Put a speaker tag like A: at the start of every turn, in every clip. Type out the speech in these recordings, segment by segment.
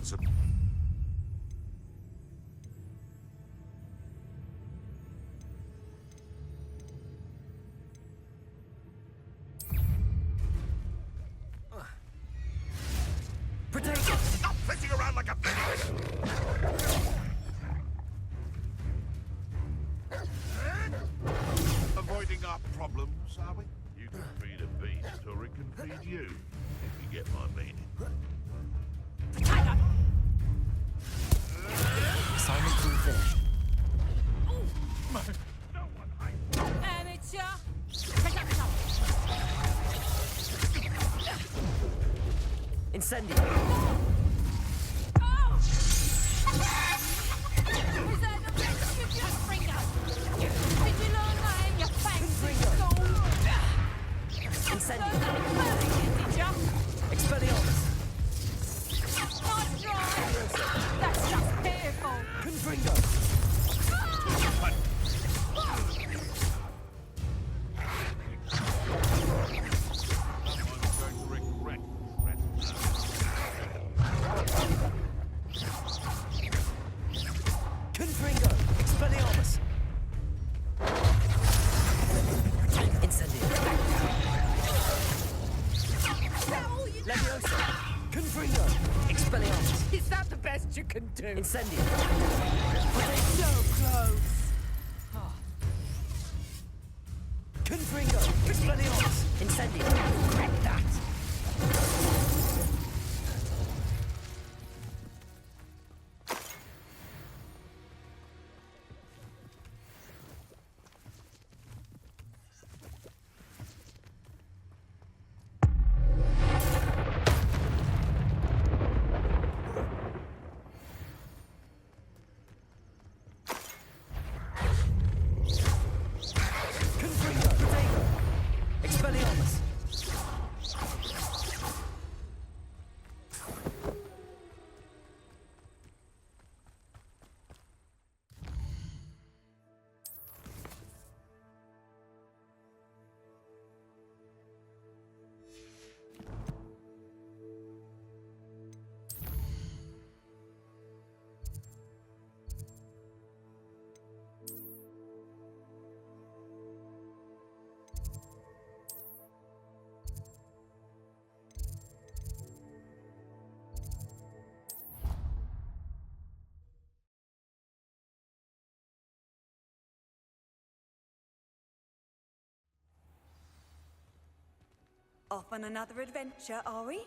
A: Watson. Stop flitting around like a avoiding our problems, are we? You can feed a beast, or it can feed you, if you get my meaning.
B: Assignment all finished.
C: Amateur!
B: Incendio!
C: Oh! Is that the best you just bring us? Did you learn my aim, you fancy soul?
B: Incendio!
C: Did ya?
B: Expelliarmus!
C: Not dry! That's just fearful!
B: Confringo! Confringo! Expelliarmus! Incendio! Leviosa! Confringo! Expelliarmus!
D: Is that the best you can do?
B: Incendio!
D: So close.
B: Confringo! Expelliarmus! Incendio! Crack that! Confringo! Protego! Expelliarmus!
E: Off on another adventure, are we?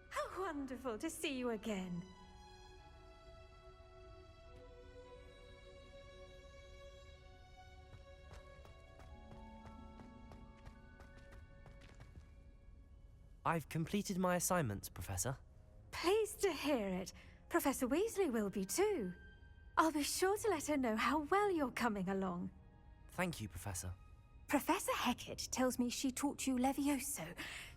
E: How wonderful to see you again.
B: I've completed my assignments, Professor.
E: Pleased to hear it. Professor Weasley will be too. I'll be sure to let her know how well you're coming along.
B: Thank you, Professor.
E: Professor Hecat tells me she taught you Levioso,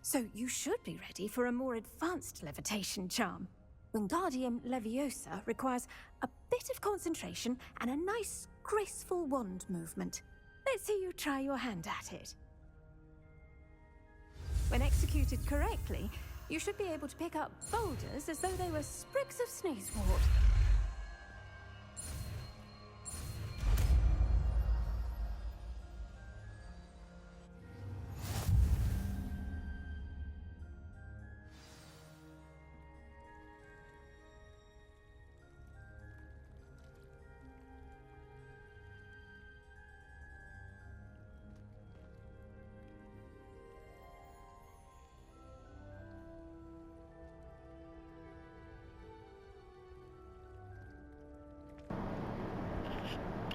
E: so you should be ready for a more advanced levitation charm. Wingardium Leviosa requires a bit of concentration and a nice, graceful wand movement. Let's see you try your hand at it. When executed correctly, you should be able to pick up boulders as though they were sprigs of sneezewort.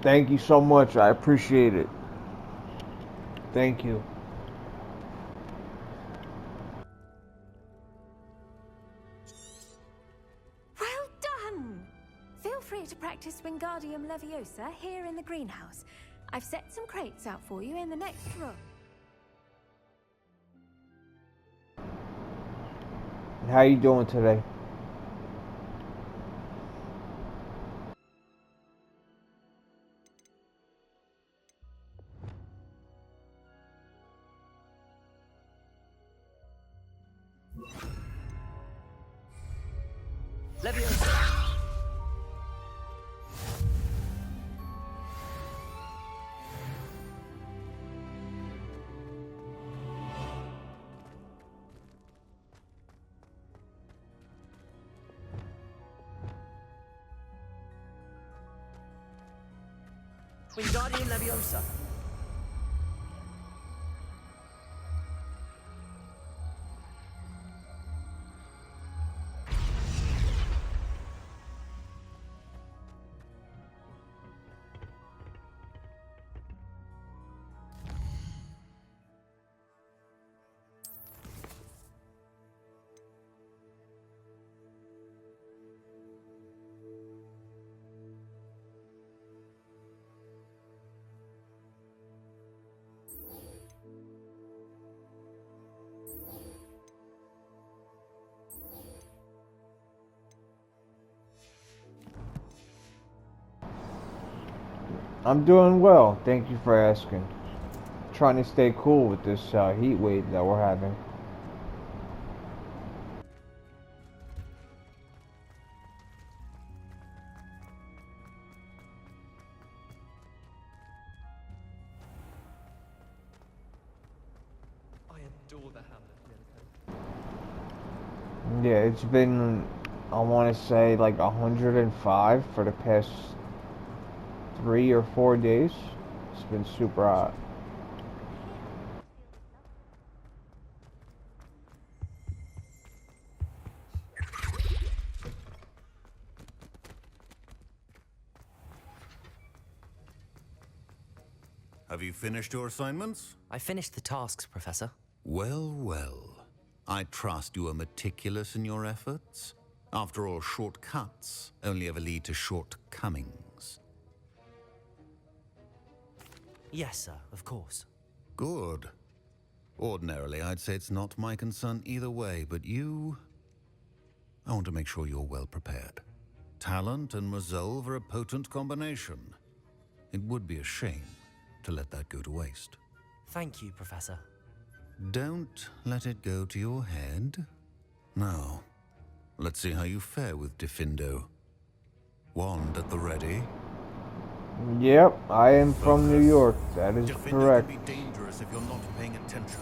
F: Thank you so much. I appreciate it. Thank you.
E: Well done! Feel free to practice Wingardium Leviosa here in the greenhouse. I've set some crates out for you in the next room.
F: How you doing today?
B: Leviosa! Wingardium Leviosa!
F: I'm doing well. Thank you for asking. Trying to stay cool with this heat wave that we're having.
B: I adore the Hamlet.
F: Yeah, it's been, I want to say, like 105 for the past 3 or 4 days. It's been super hot.
G: Have you finished your assignments?
B: I finished the tasks, Professor.
G: Well, well. I trust you are meticulous in your efforts. After all, shortcuts only ever lead to shortcomings.
B: Yes, sir, of course.
G: Good. Ordinarily, I'd say it's not my concern either way, but you... I want to make sure you're well prepared. Talent and resolve are a potent combination. It would be a shame to let that go to waste.
B: Thank you, Professor.
G: Don't let it go to your head. Now, let's see how you fare with Diffindo. Wand at the ready.
F: Yep, I am from New York. That is
G: Diffindo
F: correct.
G: can be dangerous if you're not paying attention.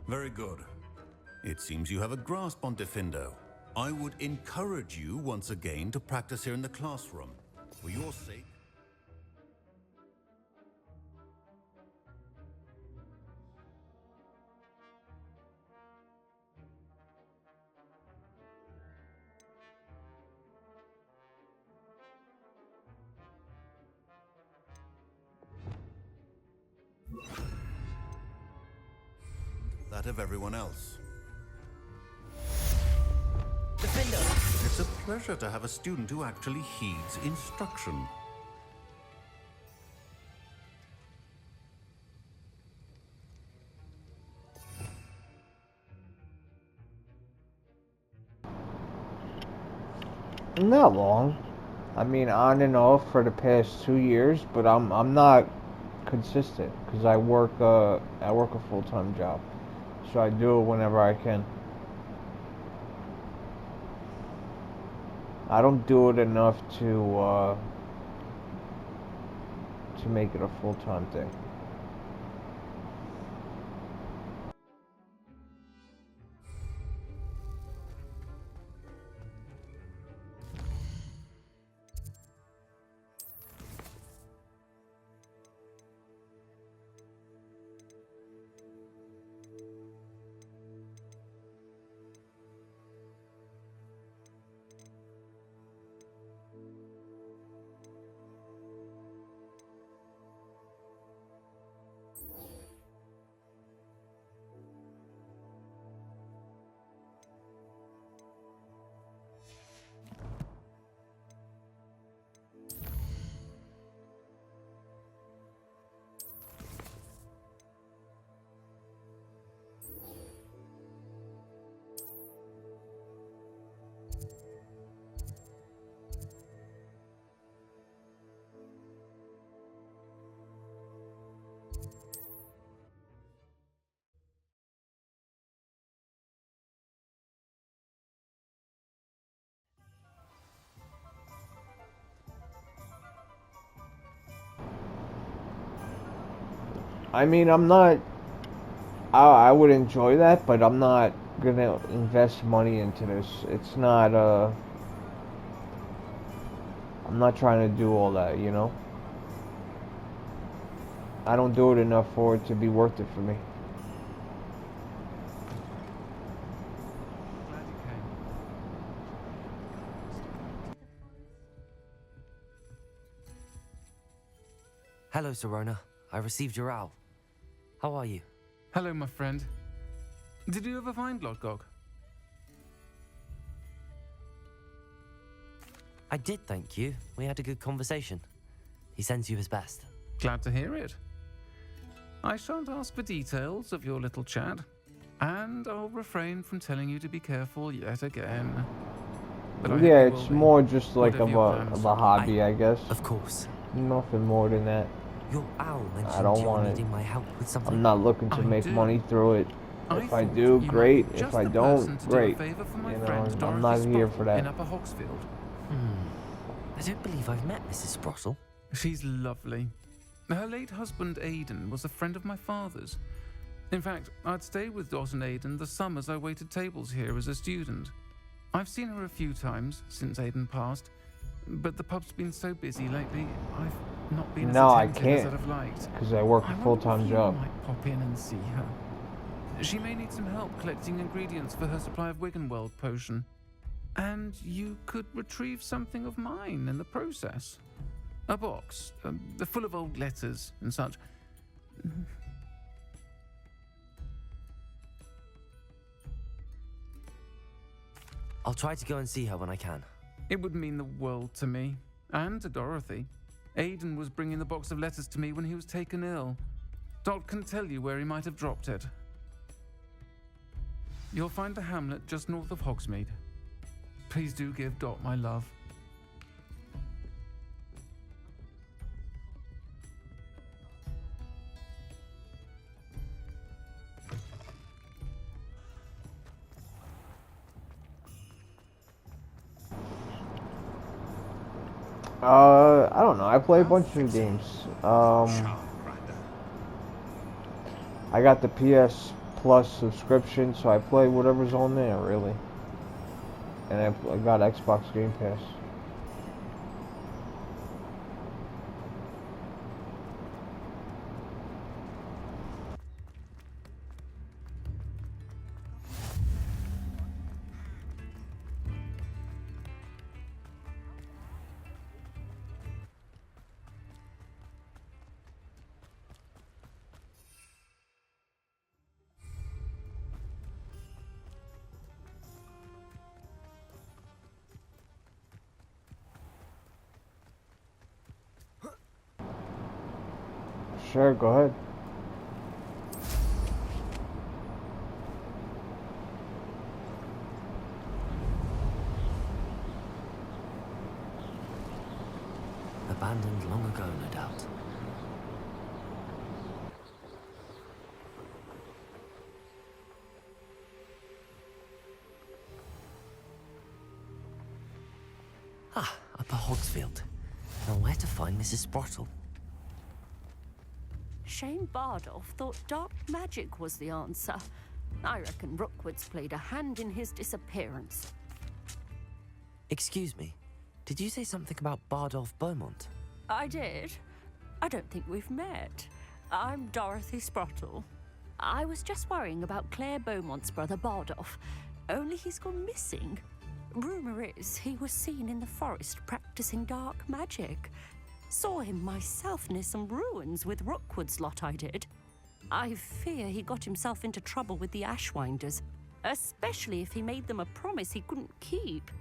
G: Very good. It seems you have a grasp on Diffindo. I would encourage you once again to practice here in the classroom. For your sake. That of everyone else.
B: Diffindo!
G: It's a pleasure to have a student who actually heeds instruction.
F: Not long. I mean, on and off for the past 2 years, but I'm not consistent because I work a full-time job, so I do it whenever I can. I don't do it enough to make it a full-time thing. I mean, I'm not. I would enjoy that, but I'm not gonna invest money into this. It's not. I'm not trying to do all that, you know. I don't do it enough for it to be worth it for me.
H: Glad you came.
B: Hello, Serona. I received your owl. How are you?
H: Hello, my friend. Did you ever find Lodgok?
B: I did, thank you. We had a good conversation. He sends you his best.
H: Glad to hear it. I shan't ask for details of your little chat, and I'll refrain from telling you to be careful yet again. But I hope
F: Yeah,
H: you will
F: it's
H: be,
F: more just like
H: whatever
F: of
H: your
F: a
H: plans.
F: hobby, I guess.
B: Of course.
F: Nothing more than that.
B: Your owl mentioned
F: I don't
B: you were
F: want it.
B: needing my help with something.
F: I'm not looking to
H: I
F: make
H: do.
F: money through it. If I
H: thought
F: do,
H: you might
F: great.
H: be
F: If
H: just
F: I
H: the person
F: don't,
H: to do a
F: great.
H: favor for my
F: You know,
H: friend
F: I'm
H: Dorothy
F: not here
H: Sprottle
F: for that.
H: in Upper Hogsfield.
B: I don't believe I've met Mrs. Sprottle.
H: She's lovely. Her late husband, Aidan, was a friend of my father's. In fact, I'd stayed with Dot and Aidan the summers I waited tables here as a student. I've seen her a few times since Aidan passed, but the pub's been so busy lately, I've not been as
F: No, I
H: attentive as
F: can't,
H: I'd have liked.
F: because I work
H: I
F: a
H: wonder
F: full-time
H: if you
F: job.
H: might pop in and see her. She may need some help collecting ingredients for her supply of Wiggenweld potion. And you could retrieve something of mine in the process. A box, full of old letters and such.
B: I'll try to go and see her when I can.
H: It would mean the world to me, and to Dorothy. Aidan was bringing the box of letters to me when he was taken ill. Dot can tell you where he might have dropped it. You'll find the hamlet just north of Hogsmeade. Please do give Dot my love.
F: I don't know. I play a bunch of games. I got the PS Plus subscription, so I play whatever's on there, really. And I got Xbox Game Pass. Sure, go ahead.
B: Abandoned long ago, no doubt. Ah, Upper Hogsfield. Now where to find Mrs. Sprottle?
I: Shane Bardolph thought dark magic was the answer. I reckon Rookwood's played a hand in his disappearance.
B: Excuse me, did you say something about Bardolph Beaumont?
I: I did. I don't think we've met. I'm Dorothy Sprottle. I was just worrying about Claire Beaumont's brother Bardolph, only he's gone missing. Rumour is he was seen in the forest practicing dark magic. Saw him myself near some ruins with Rookwood's lot I did. I fear he got himself into trouble with the Ashwinders, especially if he made them a promise he couldn't keep.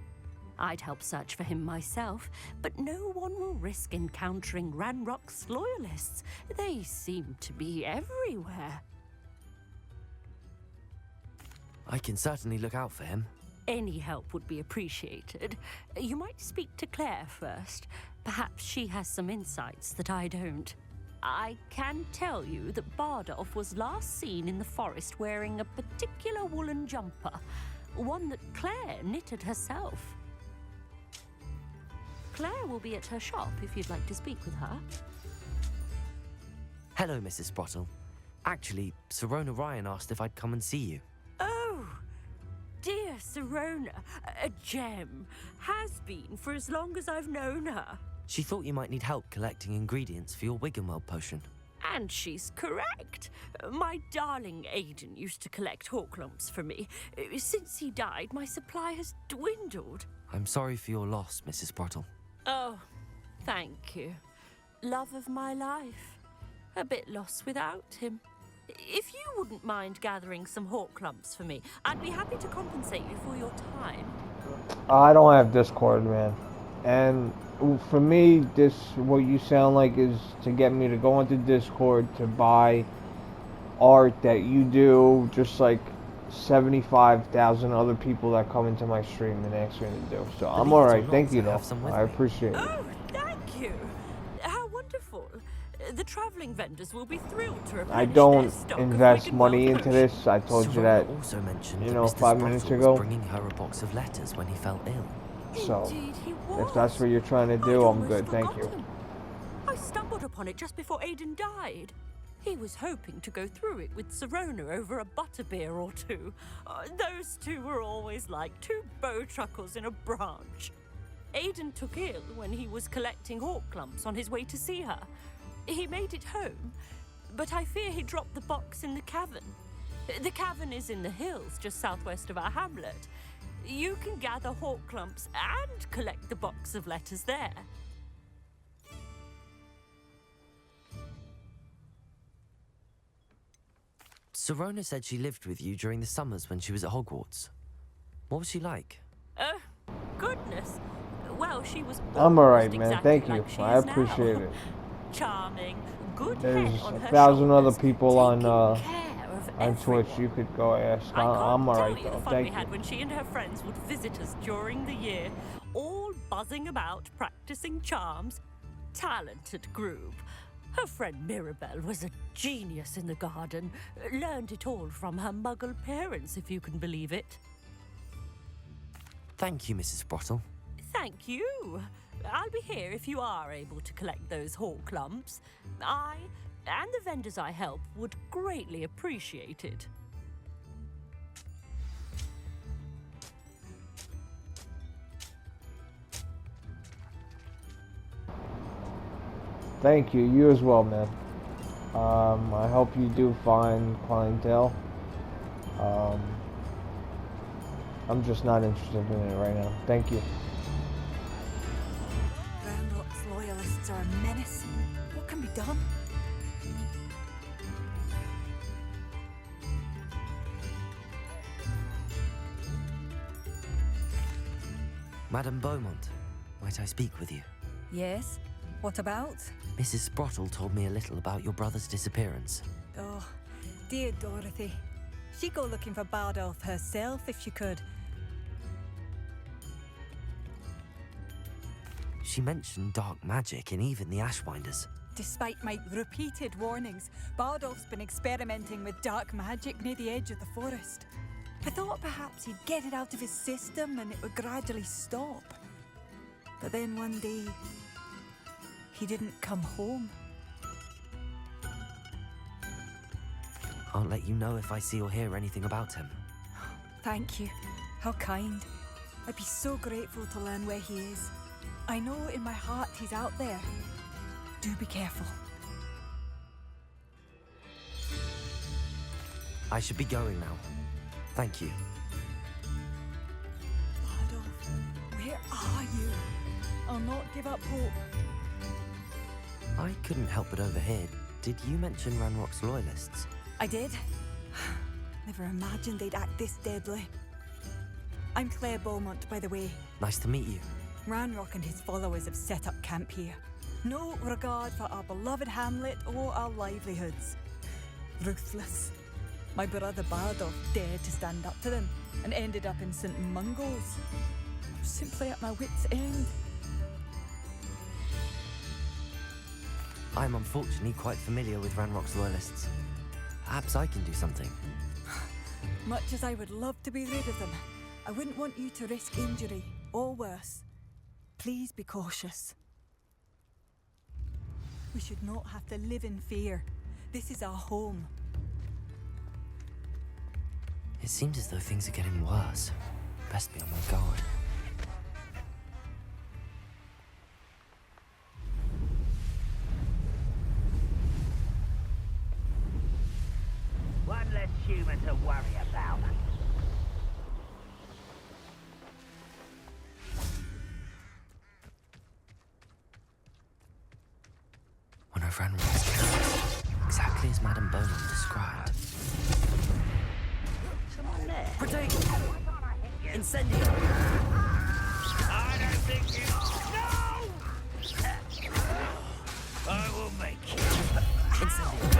I: I'd help search for him myself, but no one will risk encountering Ranrock's loyalists. They seem to be everywhere.
B: I can certainly look out for him.
I: Any help would be appreciated. You might speak to Claire first. Perhaps she has some insights that I don't. I can tell you that Bardolph was last seen in the forest wearing a particular woolen jumper, one that Claire knitted herself. Claire will be at her shop if you'd like to speak with her.
B: Hello, Mrs. Sprottle. Actually, Sirona Ryan asked if I'd come and see you.
I: Oh, dear Sirona, a gem. Has been for as long as I've known her.
B: She thought you might need help collecting ingredients for your Wiggenweld potion.
I: And she's correct. My darling Aiden used to collect hawk lumps for me. Since he died, my supply has dwindled.
B: I'm sorry for your loss, Mrs. Brottle.
I: Oh, thank you. Love of my life. A bit lost without him. If you wouldn't mind gathering some hawk lumps for me, I'd be happy to compensate you for your time.
F: I don't have Discord, man. And for me, what you sound like is to get me to go into Discord to buy art that you do, just like 75,000 other people that come into my stream and ask me to do. So I'm alright, thank you though. I appreciate it.
I: Oh, thank you. How wonderful. The traveling vendors will be thrilled to replenish
F: I don't
I: their stock
F: invest
I: of
F: money
I: Wiggenweld
F: into this. I told you that,
B: also mentioned
F: you
B: that
F: know,
B: Mr.
F: 5 minutes
B: Sprottle
F: ago.
B: was bringing her a box of letters when he fell ill.
F: So,
I: Indeed he was.
F: if that's what you're trying to do,
I: I'd
F: I'm
I: almost
F: good, thank you.
I: forgotten. I stumbled upon it just before Aiden died. He was hoping to go through it with Sirona over a butterbeer or two. Those two were always like two bowtruckles in a branch. Aiden took ill when he was collecting hawk lumps on his way to see her. He made it home, but I fear he dropped the box in the cavern. The cavern is in the hills just southwest of our hamlet. You can gather hawk lumps and collect the box of letters there.
B: Sirona said she lived with you during the summers when she was at Hogwarts. What was she like?
I: Oh, goodness. Well, she was
F: I'm alright,
I: almost
F: man.
I: exactly
F: Thank you.
I: like she
F: I
I: is
F: appreciate
I: now.
F: it.
I: Charming, good
F: There's
I: head on her
F: 1,000 other
I: shoulders,
F: people on
I: taking care of
F: Twitch.
I: everyone.
F: You could go ask.
I: I can't
F: I'm
I: tell
F: alright
I: you the
F: though.
I: fun
F: Thank
I: we
F: you.
I: had when she and her friends would visit us during the year, all buzzing about, practicing charms. Talented group. Her friend Mirabelle was a genius in the garden. Learned it all from her muggle parents, if you can believe it.
B: Thank you, Mrs. Brottle.
I: Thank you. I'll be here if you are able to collect those hawk lumps. I and the vendors I help would greatly appreciate it.
F: Thank you. You as well, man. I hope you do find clientele. I'm just not interested in it right now. Thank you.
E: Ranrock's loyalists are a menace. What can be done?
B: Madame Beaumont, might I speak with you?
J: Yes? What about?
B: Mrs. Sprottle told me a little about your brother's disappearance.
J: Oh, dear Dorothy. She'd go looking for Bardolph herself if she could.
B: She mentioned dark magic and even the Ashwinders.
J: Despite my repeated warnings, Bardolph's been experimenting with dark magic near the edge of the forest. I thought perhaps he'd get it out of his system and it would gradually stop. But then one day, he didn't come home.
B: I'll let you know if I see or hear anything about him.
J: Thank you. How kind. I'd be so grateful to learn where he is. I know in my heart he's out there. Do be careful.
B: I should be going now. Thank you.
J: Bardolph, where are you? I'll not give up hope.
B: I couldn't help but overhear. Did you mention Ranrock's loyalists?
J: I did. Never imagined they'd act this deadly. I'm Claire Beaumont, by the way.
B: Nice to meet you.
J: Ranrock and his followers have set up camp here. No regard for our beloved hamlet or our livelihoods. Ruthless. My brother Bardolph dared to stand up to them and ended up in St. Mungo's. I'm simply at my wit's end.
B: I'm unfortunately quite familiar with Ranrock's loyalists. Perhaps I can do something.
J: Much as I would love to be rid of them, I wouldn't want you to risk injury or worse. Please be cautious. We should not have to live in fear. This is our home.
B: It seems as though things are getting worse. Best be on my guard.
K: One less human to worry about.
B: When I ran Rock's camps, exactly as Madame Beaumont described.
K: Someone there.
D: Protego! Incendio!
K: I don't think you... No! I will make you.
D: Incendio!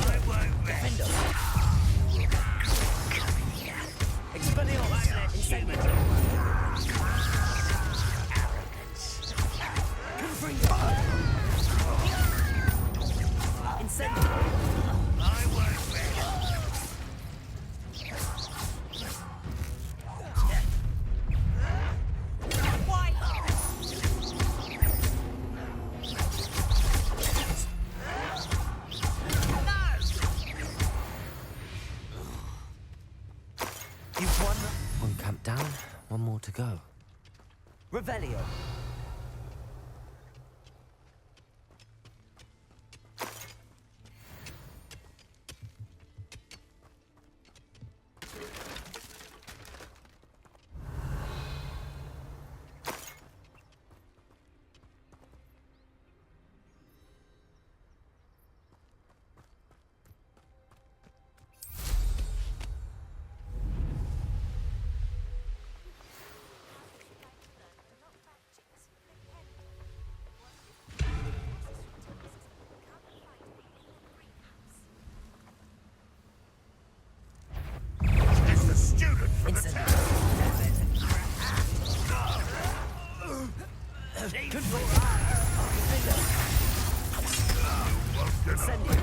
K: I won't rest.
D: Defendo! Expelliarmus!
K: One less human
D: Incendio!
K: to
D: Confringo! Incendio!
K: I won't rest.
J: Why?
D: You've won
B: One camp down, one more to go.
D: Revelio.
A: It's the student from the
D: Incendio.
A: town. Won't get up.
D: Incendio.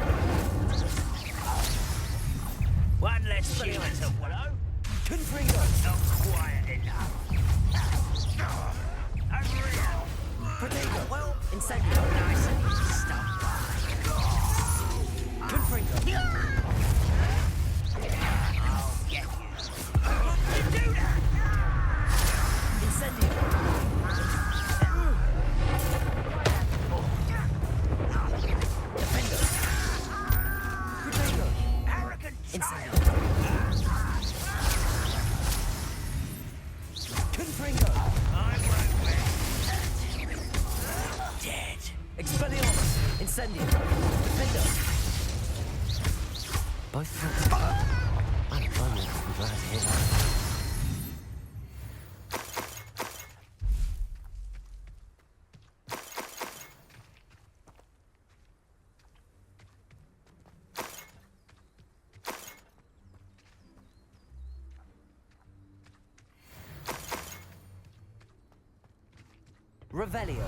K: One less human to wallow.
D: Confringo.
K: Not quiet enough. Over here.
D: Protego.
K: Well,
D: Incendio.
K: nice and easy stuff.
D: Confringo.
K: I'll get you. What did you do that?
D: Incendio. Defendo. Protego.
K: Arrogant
D: Incendio.
K: child.
D: Confringo.
K: I won't rest. Dead.
D: Expelliarmus. Incendio. Defendo.
B: Both camps. Madame Beaumont will be glad to hear that.
D: Revelio.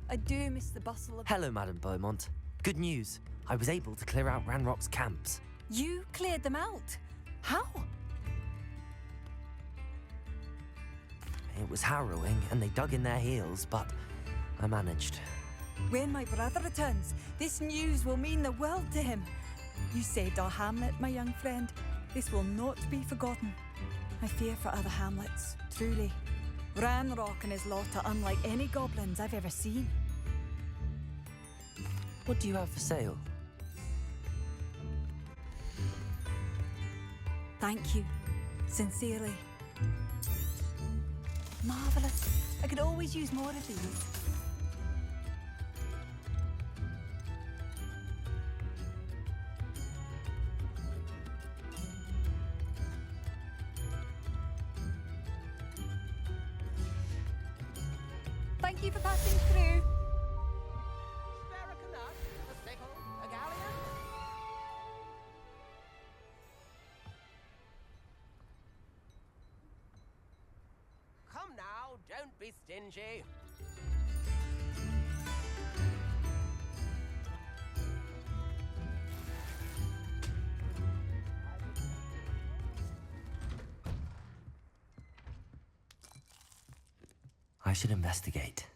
J: I do miss the bustle of...
B: Hello, Madame Beaumont. Good news. I was able to clear out Ranrock's camps.
J: You cleared them out? How?
B: It was harrowing, and they dug in their heels, but I managed.
J: When my brother returns, this news will mean the world to him. You saved our hamlet, my young friend. This will not be forgotten. I fear for other hamlets, truly. Ranrock and his lot are unlike any goblins I've ever seen.
B: What do you have for sale?
J: Thank you. Sincerely. Marvellous. I could always use more of these. Thank you for passing through.
K: Spare a canut, a sickle, a galleon? Come now, don't be stingy.
B: I should investigate.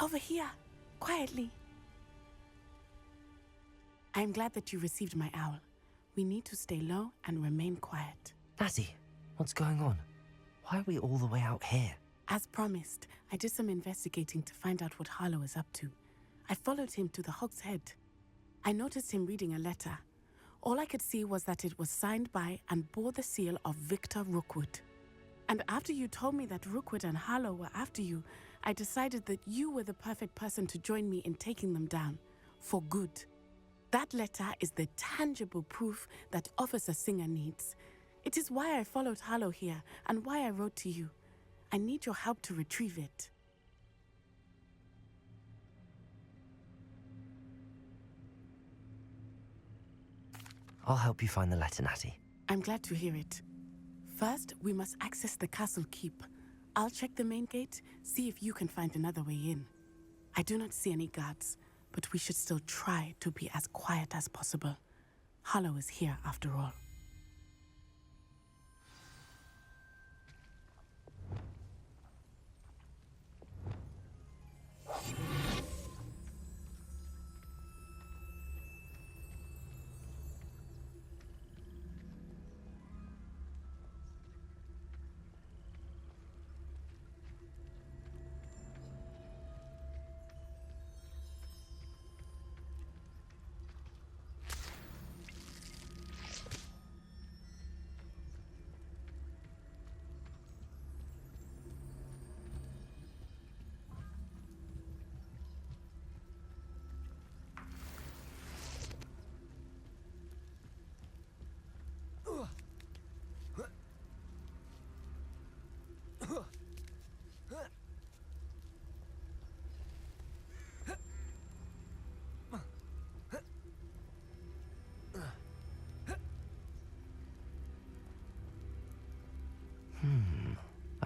L: Over here, quietly. I'm glad that you received my owl. We need to stay low and remain quiet.
B: Natty, what's going on? Why are we all the way out here?
L: As promised, I did some investigating to find out what Harlow is up to. I followed him to the Hog's Head. I noticed him reading a letter. All I could see was that it was signed by and bore the seal of Victor Rookwood. And after you told me that Rookwood and Harlow were after you, I decided that you were the perfect person to join me in taking them down, for good. That letter is the tangible proof that Officer Singer needs. It is why I followed Harlow here and why I wrote to you. I need your help to retrieve it.
B: I'll help you find the letter, Natty.
L: I'm glad to hear it. First, we must access the castle keep. I'll check the main gate, see if you can find another way in. I do not see any guards, but we should still try to be as quiet as possible. Harlow is here after all.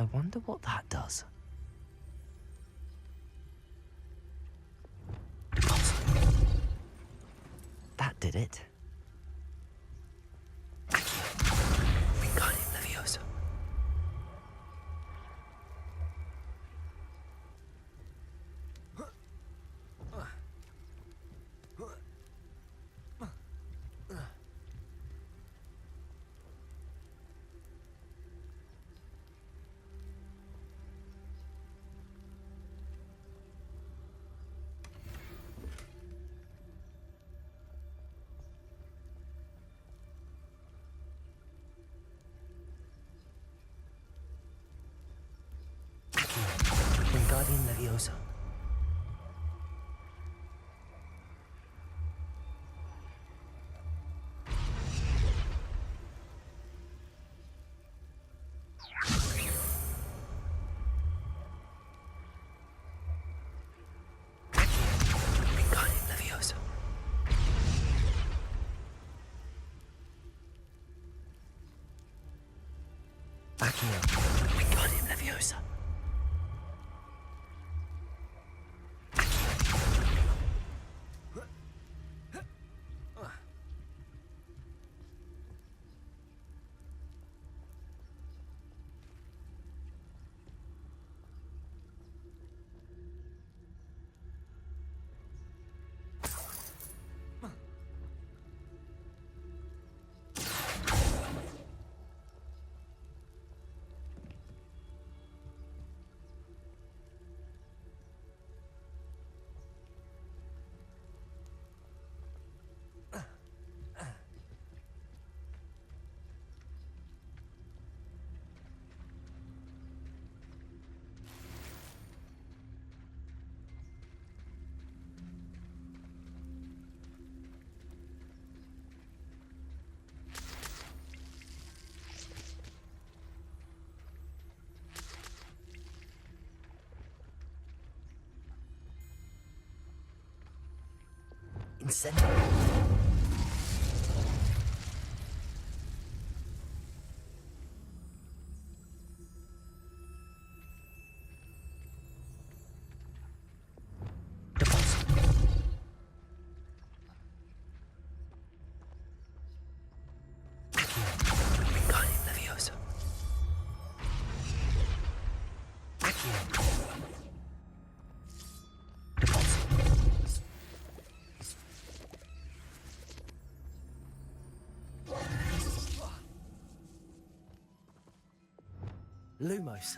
B: I wonder what that does. That did it. Wingardium Leviosa. Wingardium Leviosa. Wingardium Leviosa. Accio. Wingardium Leviosa. Incendio. Deposit. Accio. Wingardium Leviosa. Accio. Lumos.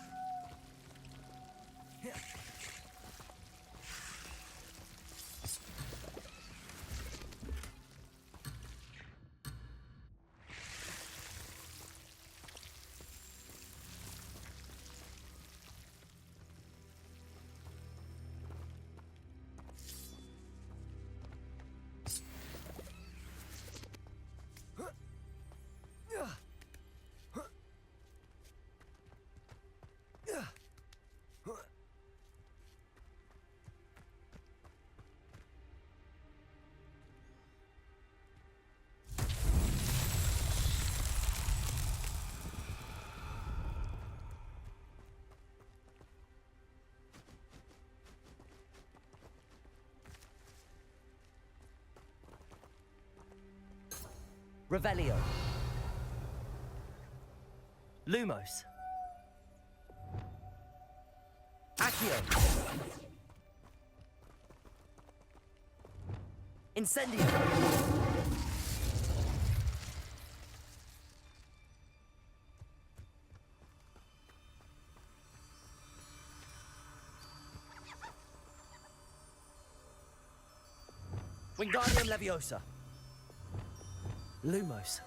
B: Revelio. Lumos. Accio. Incendio. Wingardium Leviosa. Lumos.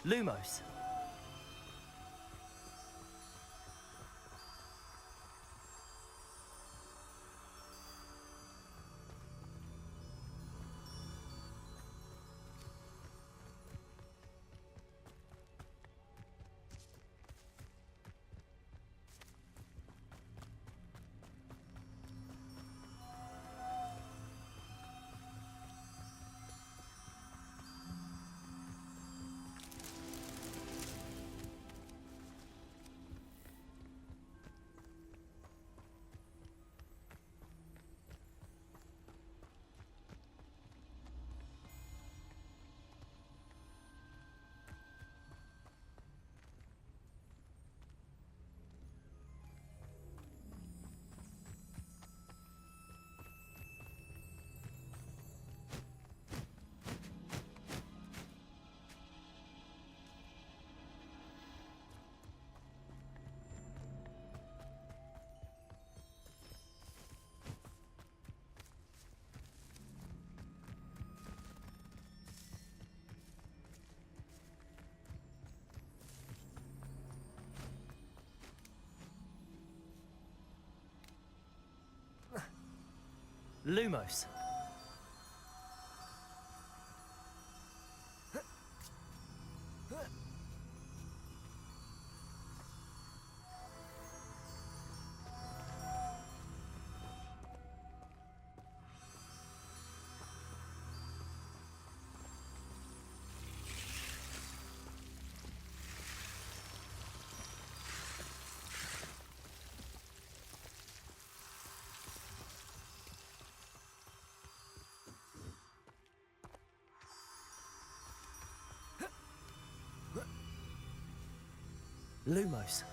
D: Lumos. Lumos. Lumos.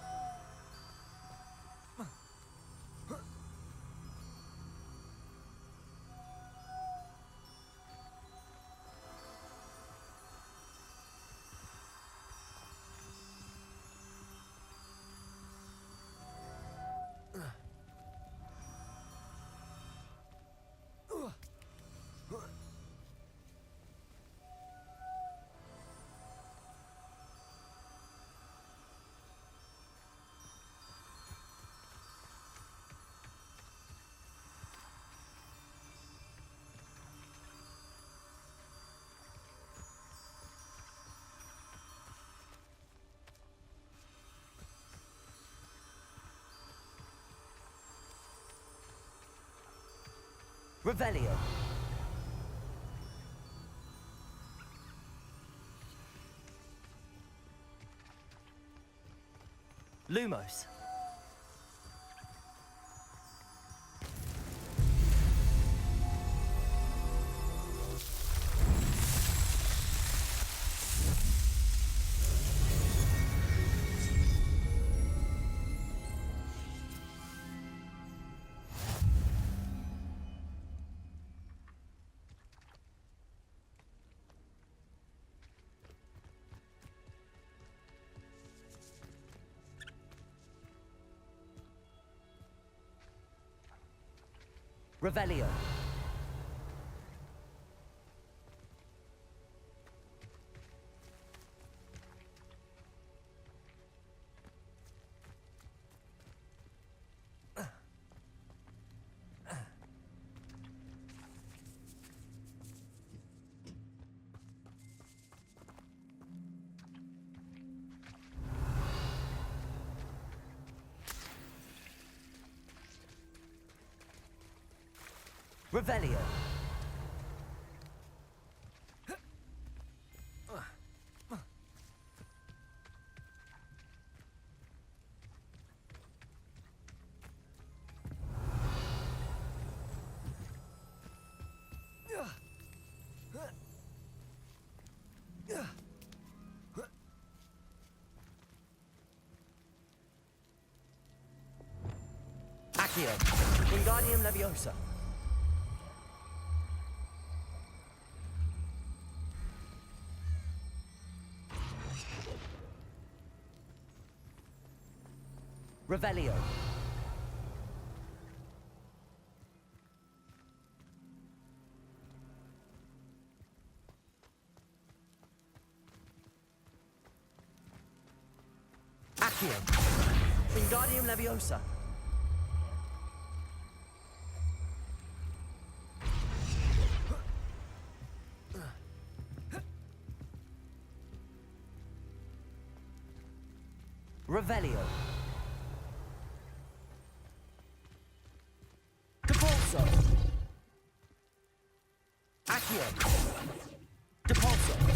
D: Revelio. Lumos. Revelio. Revelio. Accio. Wingardium Leviosa. Revelio. Leviosa. Revelio. Depulso. Accio. Depulso.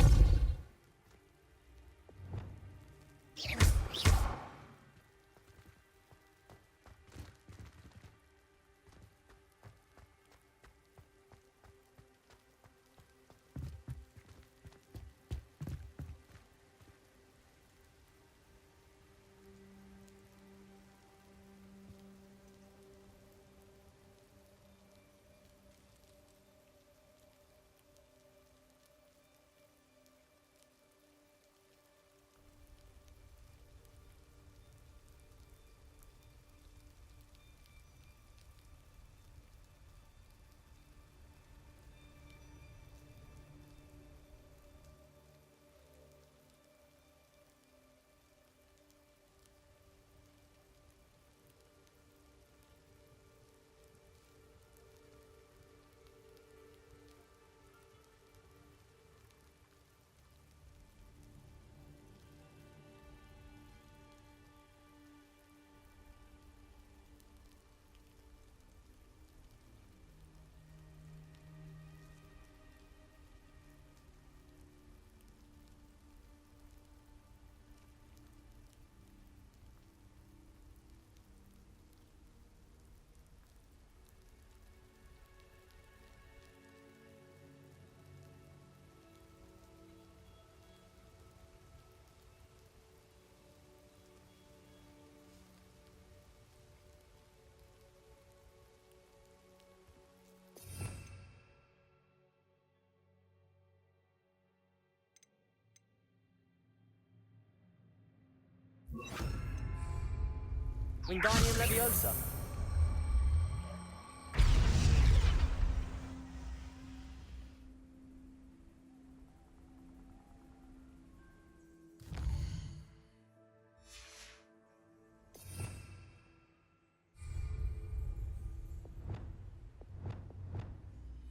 D: Wingardium Leviosa.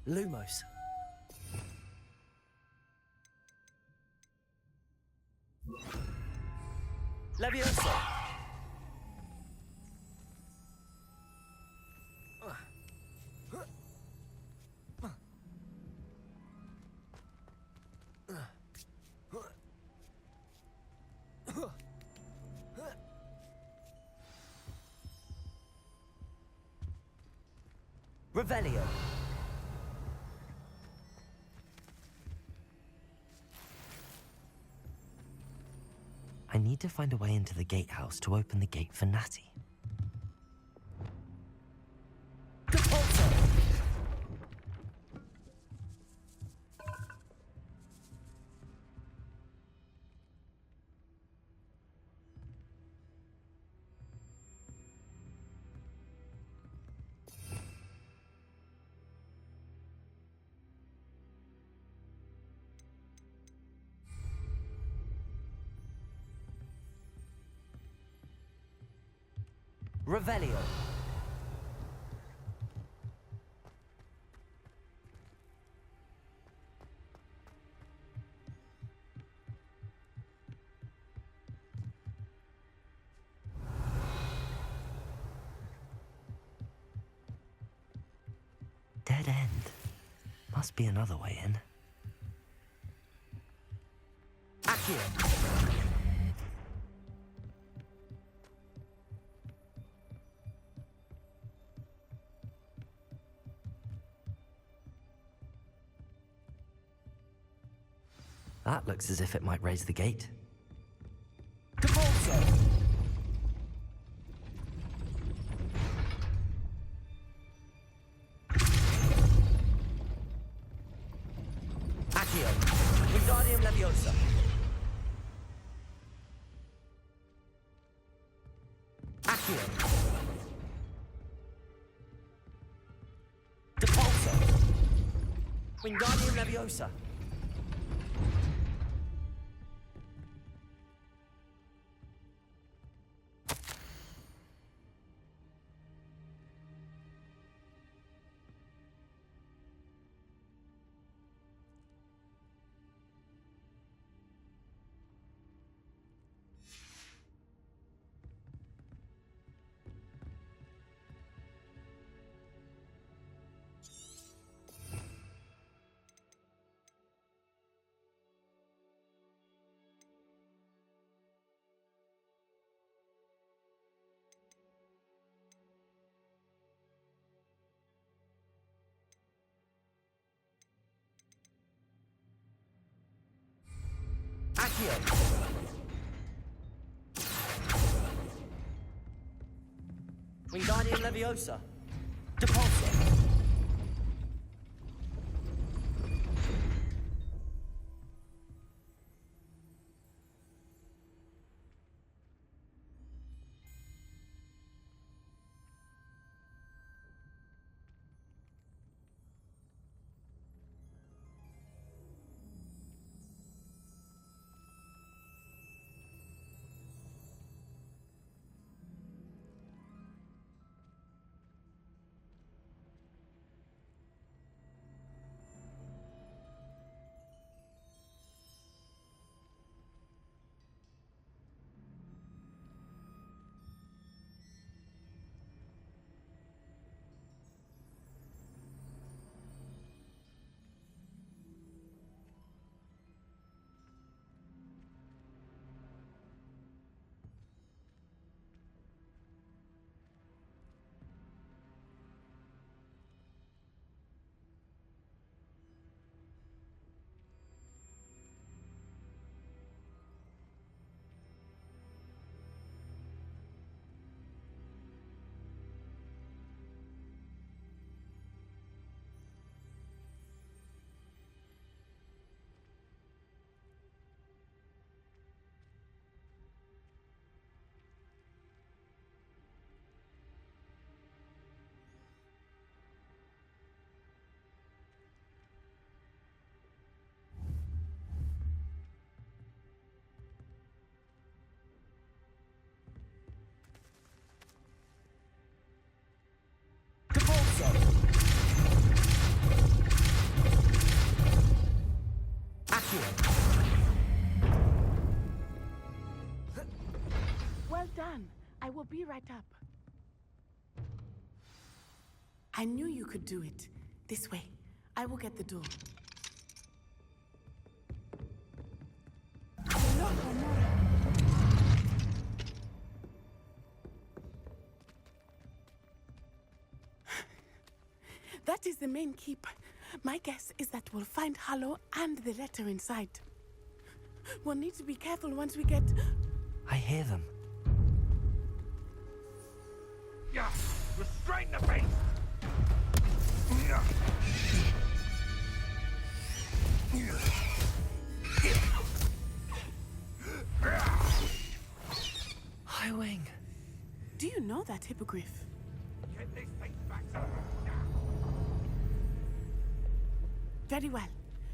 D: Lumos. Leviosa. Revelio.
B: I need to find a way into the gatehouse to open the gate for Natty.
D: Depulso. Revelio.
B: Dead end. Must be another way in.
D: Accio.
B: That looks as if it might raise the gate.
D: Depulso. Accio. Wingardium Leviosa. Accio. Depulso. Wingardium Leviosa. Accio. Wingardium Leviosa. Depulso.
L: Well done. I will be right up. I knew you could do it. This way. I will get the door. That is the main keep. My guess is that we'll find Hallow and the letter inside. We'll need to be careful once we get...
B: I hear them.
A: Yeah, restrain the beast!
B: Highwing.
L: Do you know that hippogriff?
A: Get this thing back to now.
L: Very well.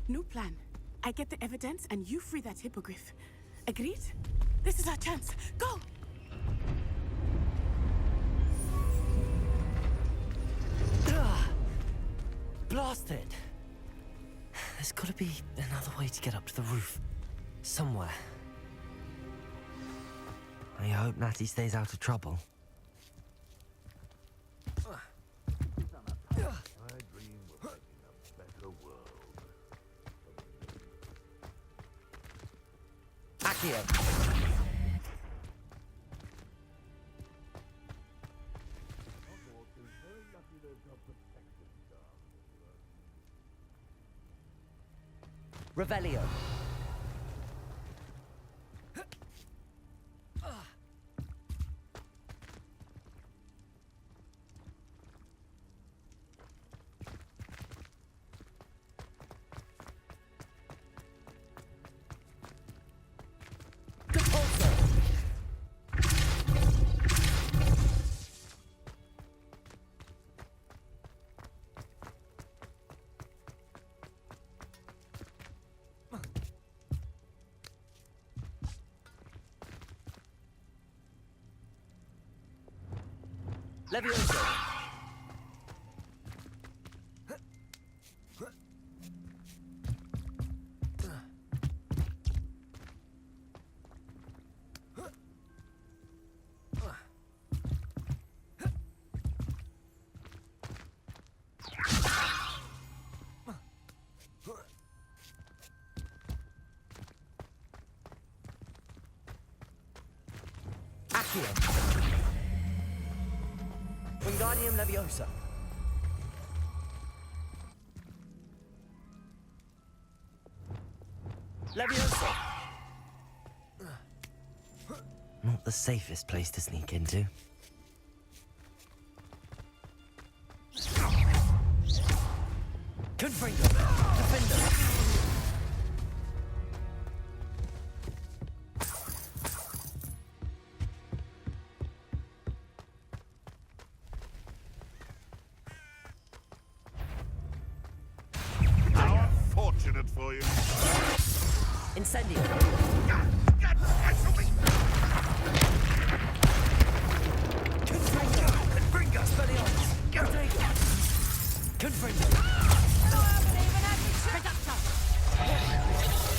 L: New plan. I get the evidence and you free that hippogriff. Agreed? This is our chance. Go!
B: Blast it! There's gotta be another way to get up to the roof. Somewhere. I hope Natty stays out of trouble.
A: I dream of making a better world.
D: Accio.
A: Hogwarts is very lucky they've got protection staff.
D: Revelio. Levioso. Accio. Wingardium Leviosa. Leviosa.
B: the safest place to sneak into.
D: Confringo. Defender.
A: How unfortunate for you.
D: Incendio. Confringo. Confringo. Spellions. Rodrigo. Confringo.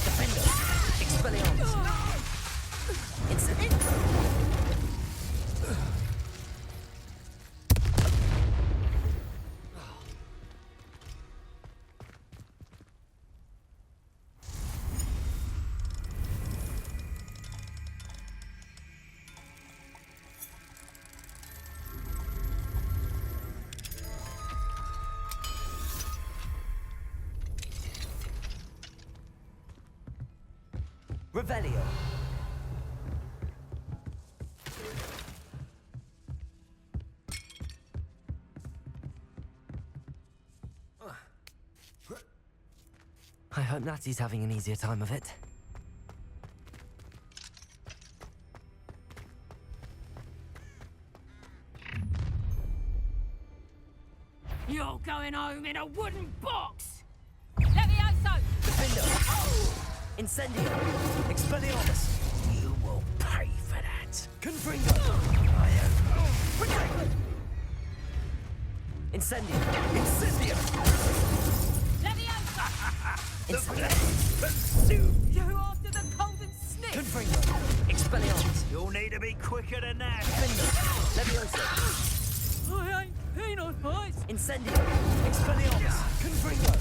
D: Defender. Expelliarmus. Incendio. Revelio.
B: I hope Natty's having an easier time of it.
C: You're going home in a wooden box! Levioso!
D: Defender. Incendio. Expelliarmus.
K: You will pay for that.
D: Confringo. Incendio. Incendio.
C: Levioso!
D: Incendio.
C: You after the cold and sniff!
D: Confringo. Expelliarmus.
K: You'll need to be quicker than that.
D: Defender. Levioso.
C: I ain't keen on heights!
D: Incendio. Expelliarmus. Confringo.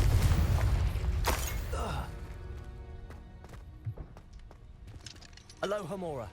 D: Alohomora.